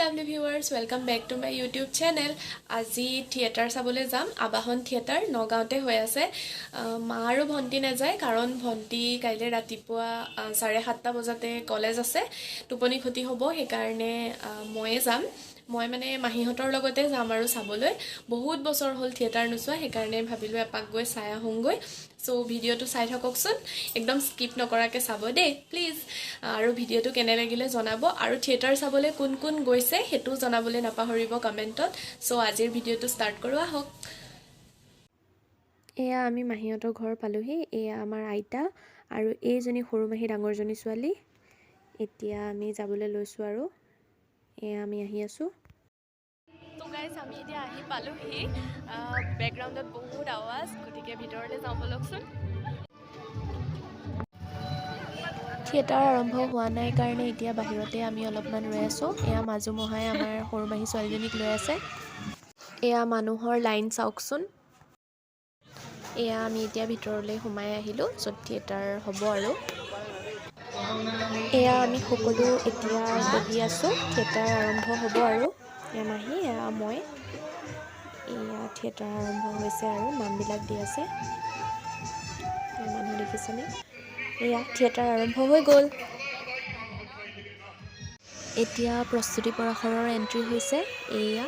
lovely viewers, welcome back to my YouTube channel. আজি theatre চাবলৈ যাম আবাহন থিয়েটাৰ নগাঁওতে হৈ আছে মা আৰু ভন্টি নাযায় কাৰণ ভন্টি কাইলে ৰাতিপুৱা 7:30 বজাতে কলেজ আছে টোপনি ক্ষতি হ'ব সেইকাৰণে ময়ে যাম মই মানে মাহীহঁতৰ লগতে যাম আৰু চাবলৈ বহুত বছৰ হ'ল থিয়েটাৰ নোচোৱা সেইকাৰণে ভাবিলো এপাক গৈ চাই আহোঁগৈ সো ভিডিওটো চাই থাককচোন একদম স্কিপ নকৰাকে চাব দে প্লিজ আৰু ভিডিওটো কেনে লাগিলে জনাব আৰু থিয়েটাৰ চাবলৈ কোন কোন গৈছে হেতু জনাবলৈ নাপাহৰিব কমেন্টত সো আজিৰ ভিডিওটো ষ্টাৰ্ট কৰো আহক এয়া আমি মাহীহঁতৰ ঘৰ পালোহি এয়া আমাৰ আইতা আৰু এইজনী সৰু মাহী ডাঙৰজনী ছোৱালী এতিয়া আমি যাবলৈ লৈছো আৰু এয়া আমি আহি আছো তো গাইস আমি এতিয়া আহি পালোহি ব্যাকগ্ৰাউণ্ডত বহুত আৱাজ গতিকে ভিতৰলৈ যাওঁ বলকচোন থিয়েটাৰ আৰম্ভ হোৱা নাই কাৰণে এতিয়া বাহিৰতে আমি অলপমান ৰৈ আছো এয়া মাজু মহাই আমাৰ সৰু মাহী ছোৱালীজনীক লৈ আছে এয়া মানুহৰ লাইন চাওকচোন এয়া আমি এতিয়া ভিতৰলৈ সোমাই আহিলো য'ত থিয়েটাৰ হ'ব আৰু এয়া আমি সকলো এতিয়া বহি আছো থিয়েটাৰ আৰম্ভ হ'ব আৰু এয়া মাহী এয়া মই এয়া থিয়েটাৰ আৰম্ভ হৈছে আৰু নামবিলাক দি আছে মানুহ দেখিছেনে এয়া থিয়েটাৰ আৰম্ভ হৈ গ'ল এতিয়া প্ৰস্তুতি পৰাশৰৰ এন্ট্ৰি হৈছে এয়া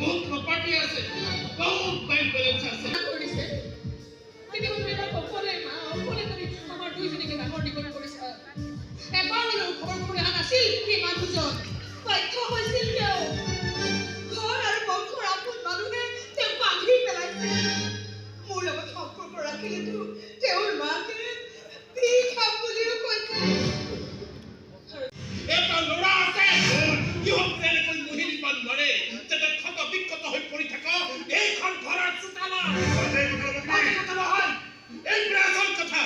बहुत प्रॉपर्टी আছে बहुत बैंक बैलेंस আছে কৰিছে তিনি বছৰৰ অকলে মা অকলে কৰি আমাৰ দুইজনীকে ডাঙৰ দীঘল কৰিছে এবাৰলৈ খবৰ কৰি অহা নাছিল কি মানুহজন বাধ্য হৈছিল তেওঁ ঘৰ আৰু বংশৰ আপোন মানুহে তেওঁ বান্ধি পেলাইছে মোৰ লগত সম্পৰ্ক ৰাখিলেতো তেওঁৰ মাকে খাম বুলিও কৈছে এটা ল'ৰা আছে ইহঁত তেনেকৈ মহিলা পান নৰে যাতে ক্ষত বিক্ষত হৈ পৰি থাকা এইখন ঘৰৰ চোতালত এই ব্ৰাজল কথা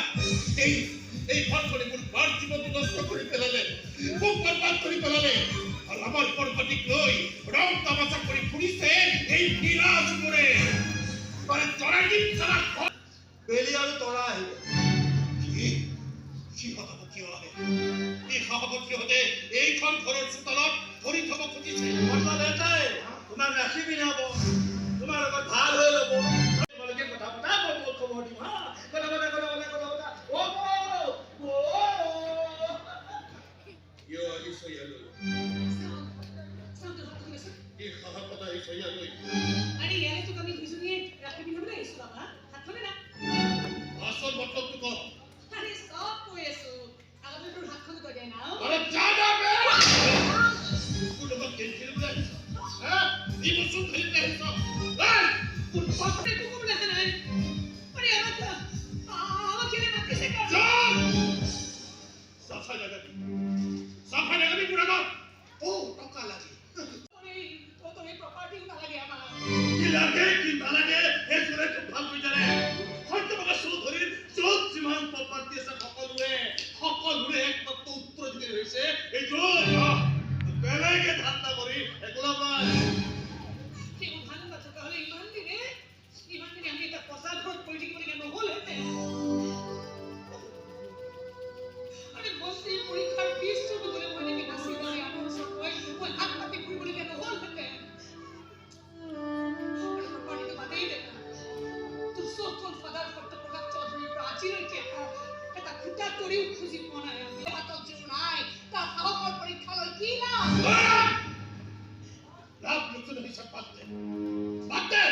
এই ঘৰখনে মোৰ বাৰ জীৱনটো নষ্ট কৰি পেলালে মোক বৰবাদ কৰি পেলালে আৰু আমাৰ পৰ্বতীক লৈ ৰং তামাচা কৰি ফুৰিছে এই নিৰাজ মোৰে মানে তৰাই দিম চাৰা বেলি আৰু তৰা আহিব সিহঁতপতিও আহে এই সভাপতিহঁতে এইখন ঘৰৰ চোতালত ধৰি থব খুজিছে তোমাক ৰাখি পিন্ধাব তোমাৰ লগত ভাল হৈ ল'ব তোমালোকে কথা পতা মই বহুত খবৰ দিম হা কথা পতা ইয়ালৈ এই সভাপতা ইয়ালৈ আৰে ইয়ালৈ তো আমি দুজনীয়ে ৰাখি পিন্ধাবলৈ আহিছো বাবা হাতখনে না আচল মতলবটো ক আৰে সব কৈ আছো আগতে তোৰ হাতখন কৈ দে না আরে যা যা বে কুলক কেনকেল বুলাই হা এই বস্তু খেলতে আহিছ এই কোন পাতে কোন লাগে নাই আরে আমার কেনে মাতিছে কা সাফা লাগাবি পুরা না ও টাকা লাগে লাভ নতুন হিচাপ বাদ দে বাদ দে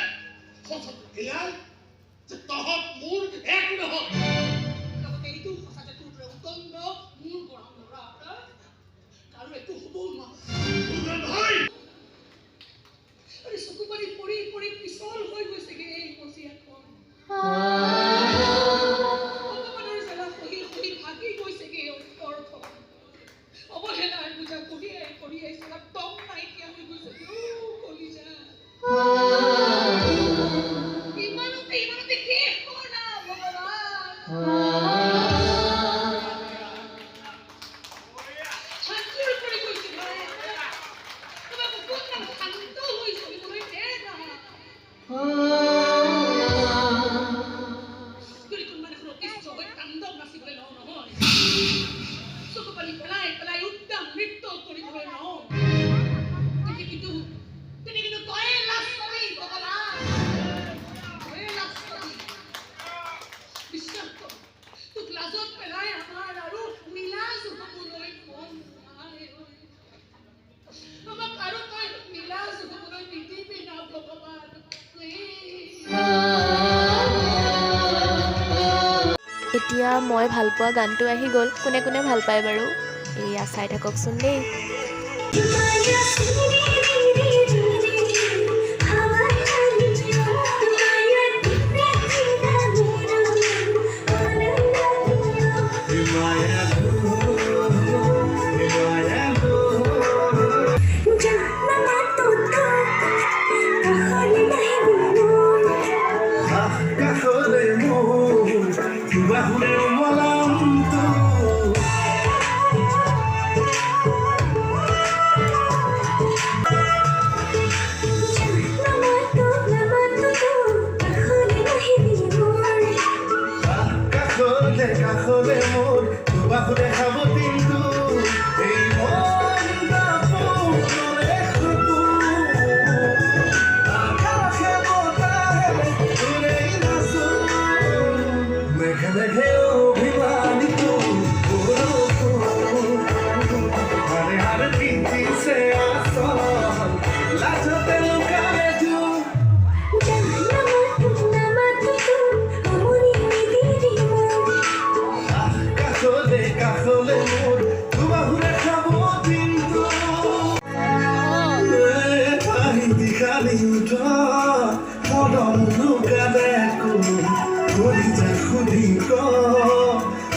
সঁচা এলাই যে তহঁত মোৰ এক নহয় লগতে এইটো সঁচা যে তোৰ দৰে উদণ্ড মোৰ পৰা ল'ৰা এটা কাৰো একো হ'বও নোৱাৰে নহয় আৰে চকু পানী পৰি পৰি পিছল হৈ গৈছেগে এই মজিয়াখন ভগৱানৰ জ্বালা সহি সহি ভাগি গৈছেগে অন্তৰখন অৱহেলাৰ বোজা কঢ়িয়াই কঢ়িয়াই চলা দম নাইকিয়া হৈ গৈছেগে কলিজা ইমানতে শেষ কৰ না ভগৱান শান্তিৰ পৰি গৈছে ভাই তোমাক অকণমান শান্ত হৈ চলিবলৈ দে না যদি কোনোবা দেখোন অতিষ্ঠ হৈ তাণ্ডৱ নাচিবলৈ নহয় চকু পানী পেলাই পেলাই উদ্যান নৃত্য কৰিবলৈ নহয় তুমি কিন্তু তয়ে লাজ পাবি ভগৱান তয়ে লাজ পাবি বিশ্বাস কৰ তোক লাজত পেলাই আমাৰ আৰু নিলাজ হ'বলৈ মন নাই আমাক আৰু তই নিলাজ হ'বলৈ নিদিবি না ভগৱান এতিয়া মই ভাল পোৱা গানটো আহি গ'ল কোনে কোনে ভাল পায় বাৰু এয়া চাই থাককচোন দেই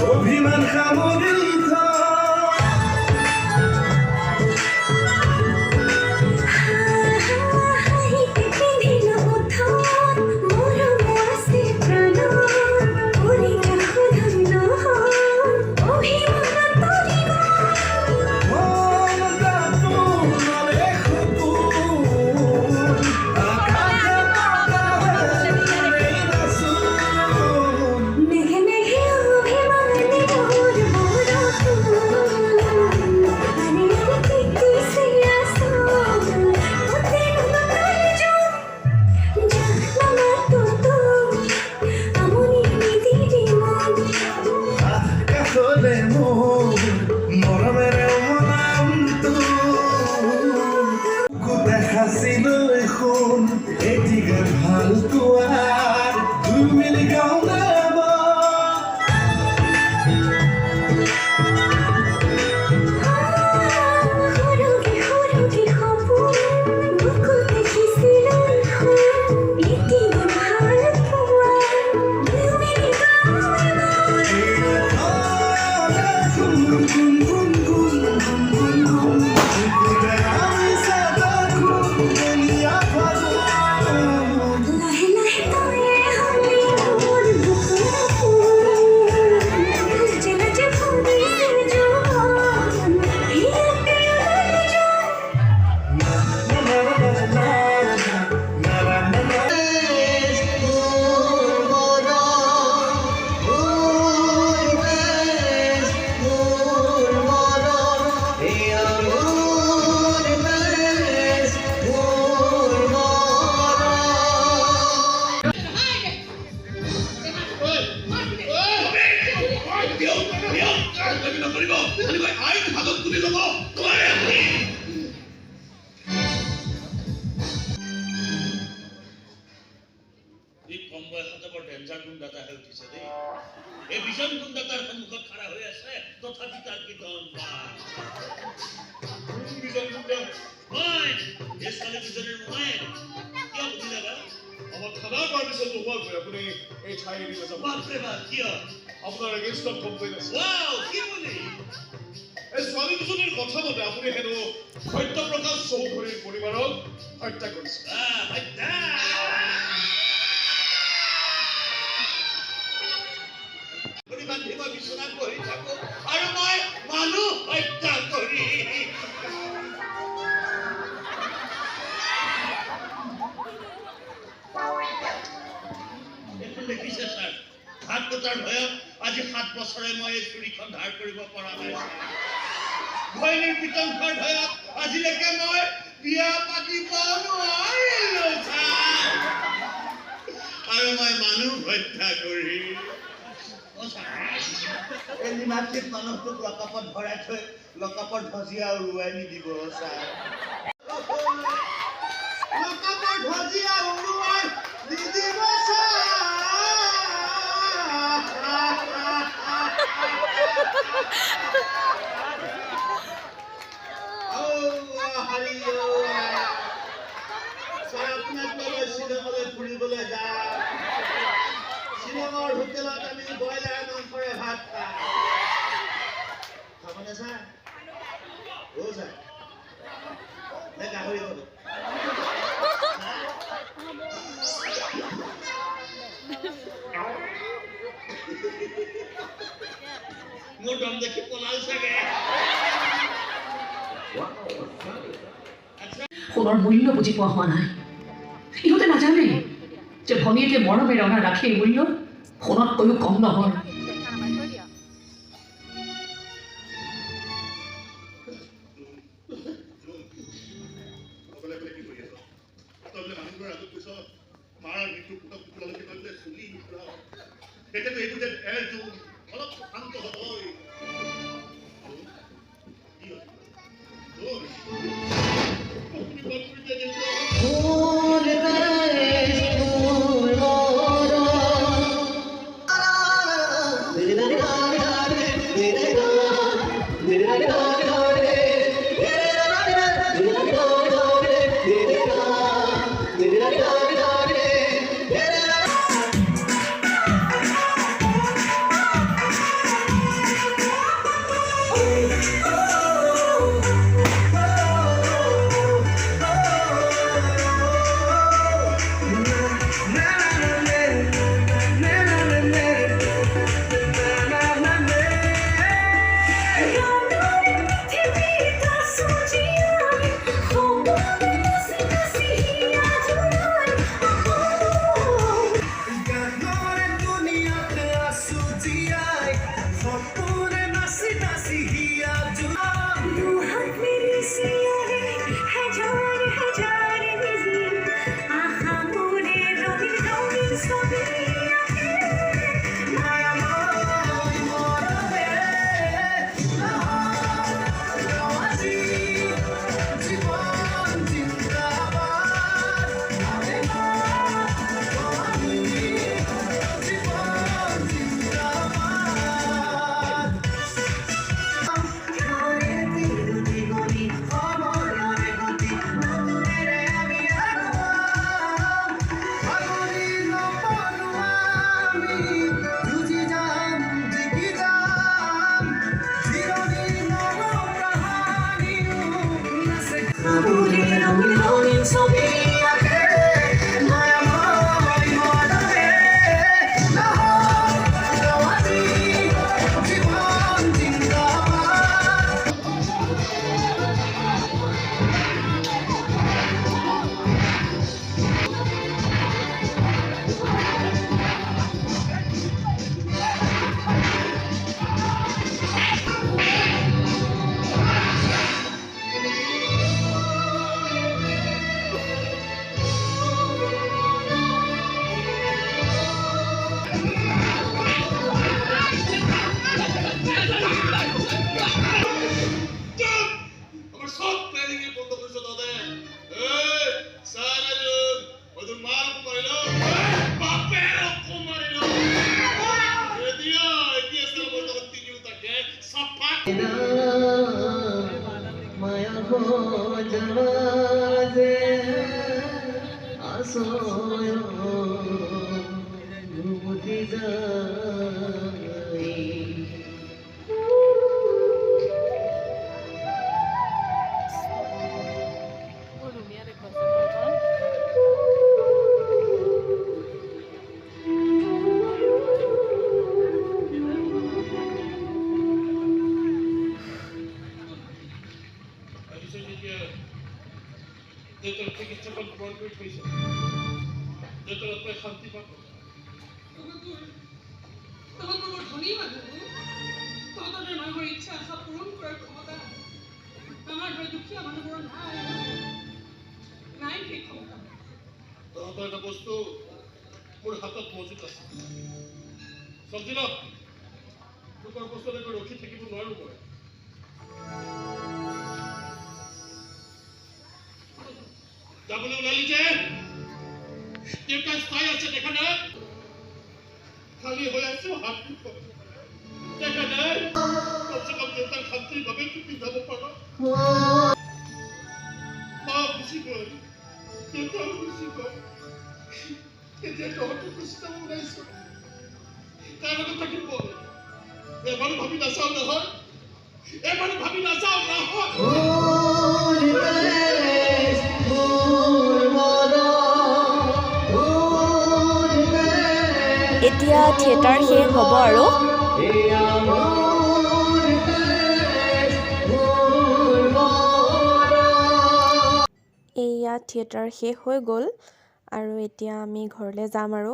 অভিমান সামৰি মই এই ছোৱালী দুজনীৰ মোমায়েক কিয় বুজিলে বা আমাৰ থানাৰ পাৰ্মিশ্যন নোহোৱাকৈ আপুনি এই ঠাই এৰি নাযাব বাপৰে বাপ কিয় আপোনাৰ এগেইনষ্টত কমপ্লেইন আছে ৱাও কি বুলি এই ছোৱালী দুজনীৰ কথা মতে আপুনি হেনো সত্যপ্ৰকাশ চৌধুৰীৰ পৰিবাৰক হত্যা কৰিছে হত্যা বান্ধি মই বিচনাত বহি থাকো আৰু মই মানুহ হত্যা কৰি দেখিছে ছাৰ ঘাট কটাৰ ভয়ত আজি 7 বছৰে মই এই চুৰিখন ধাৰ কৰিব পৰা নাই ঘৈণীৰ পিতংখৰ ভয়ত আজিলৈকে মই বিয়া পাতিব নোৱাৰিলো আৰু মই মানুহ হত্যা কৰি নিমাতৃক মানুহটোক লকাপত ভৰাই থৈ লকাপত ভজিয়া উৰুৱাই নিদিব ছাৰ লকাপত ভজিয়া উৰুৱাই নিদিব ফুৰিবলৈ যাওঁ শ্বিলঙৰ হোটেলত আমি ব্ৰইলাৰ মাংসৰে ভাত খাওঁ খাবনে ছাৰ ছাৰ নে গাহৰি খাব মোৰ দম দেখি পলাল চাগে সোণৰ মূল্য বুজি পোৱা হোৱা নাই ইহঁতে নাজানে যে ভনীয়েকে মৰমেৰে অনা ৰাখীৰ মূল্য সোণতকৈও কম নহয় আহিছে যেতিয়া দেউতাৰ চিকিৎসাখন গ্ৰহণ কৰি থৈছে দেউতাৰ আত্মাই শান্তি পাব তহঁতৰ বৰ ধনী মানুহ তহঁতৰ দৰে মানুহৰ ইচ্ছা আশা পূৰণ কৰাৰ ক্ষমতা আমাৰ দৰে দুখীয়া মানুহবোৰৰ নাই সেই ক্ষমতা তহঁতৰ এটা বস্তু মোৰ হাতত মজুত আছে চবজি ন তোকৰ বস্তুলৈকে ৰখি থাকিব নোৱাৰো মই যাবলৈ ওলালি যে দেউতাই চাই আছে দেখা নাই খালি হৈ আছে হাত দেখা নাই কমচে কম দেউতাৰ শান্তিৰ বাবে কি পিন্ধাব পাৰ মা গুচি গ'ল দেউতাও গুচি গ'ল এতিয়া তহঁতে গুচি যাব ওলাইছ তাৰ লগত থাকিব এবাৰো ভাবি নাচাও নহয় এতিয়া থিয়েটাৰ শেষ হ'ব আৰু এয়া থিয়েটাৰ শেষ হৈ গ'ল আৰু এতিয়া আমি ঘৰলৈ যাম আৰু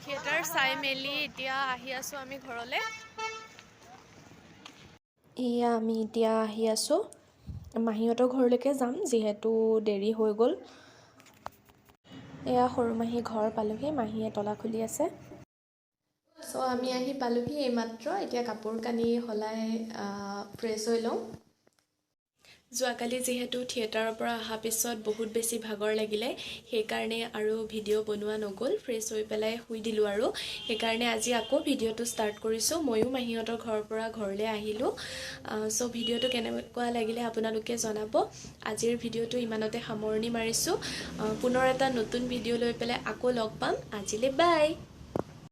থিয়েটাৰ চাই মেলি এতিয়া আহি আছোঁ আমি ঘৰলৈ এয়া আমি এতিয়া আহি আছোঁ মাহীহঁতৰ ঘৰলৈকে যাম যিহেতু দেৰি হৈ গ'ল এয়া সৰু মাহী ঘৰ পালোহি মাহীয়ে তলা খুলি আছে চ' আমি আহি পালোহি এইমাত্ৰ এতিয়া কাপোৰ কানি সলাই ফ্ৰেছ হৈ লওঁ যোৱাকালি যিহেতু থিয়েটাৰৰ পৰা অহাৰ পিছত বহুত বেছি ভাগৰ লাগিলে সেইকাৰণে আৰু ভিডিঅ' বনোৱা নগ'ল ফ্ৰেছ হৈ পেলাই শুই দিলোঁ আৰু সেইকাৰণে আজি আকৌ ভিডিঅ'টো ষ্টাৰ্ট কৰিছোঁ ময়ো মাহীহঁতৰ ঘৰৰ পৰা ঘৰলৈ আহিলোঁ চ' ভিডিঅ'টো কেনেকুৱা লাগিলে আপোনালোকে জনাব আজিৰ ভিডিঅ'টো ইমানতে সামৰণি মাৰিছোঁ পুনৰ এটা নতুন ভিডিঅ' লৈ পেলাই আকৌ লগ পাম আজিলৈ বাই